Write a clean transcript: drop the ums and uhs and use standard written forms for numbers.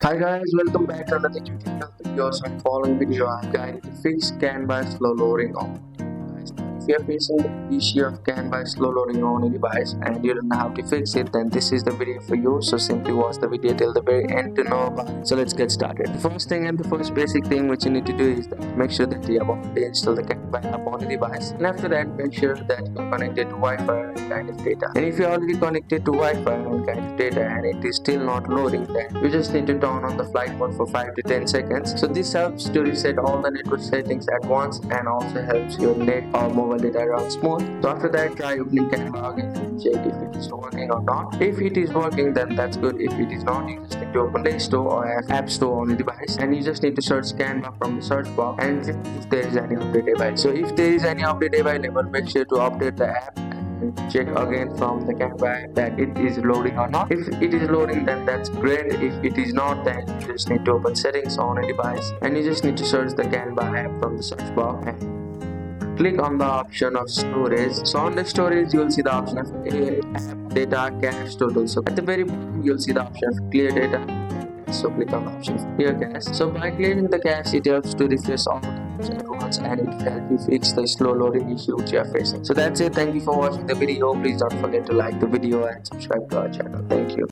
Hi guys, welcome back to another tutorial video. So in following video, I'm guided to fix Canva slow loading on device. If you are facing the issue of Canva slow loading on a device and you don't know how to fix it, then this is the video for you. So simply watch the video till the very end to know about it. So let's get started. The first thing and the first basic thing which you need to do is that make sure that you have already installed the Canva app on the device, and after that make sure that you're connected to Wi-Fi and kind of data. And if you're already connected to Wi-Fi and kind of data and it is still not loading, then you just need to turn on the flight mode for 5 to 10 seconds. So this helps to reset all the network settings at once and also helps your net or mobile data run smooth. So after that, try opening Canva again and check if it is working or not. If it is working, then that's good. If it is not, you just need to open Play Store or App Store on the device, and you just need to search Canva from the search box and check if there is any update available. So if there is any update available, make sure to update the app and check again from the Canva app that it is loading or not. If it is loading, then that's great. If it is not, then you just need to open settings on a device and you just need to search the Canva app from the search box and click on the option of storage. So on the storage, you'll see the option of app data cache total. So at the very bottom, you'll see the option of clear data. So click on the option of clear cache. So by clearing the cache, it helps to refresh all the apps at once and it will help you fix the slow loading issue which you are facing. So that's it. Thank you for watching the video. Please don't forget to like the video and subscribe to our channel. Thank you.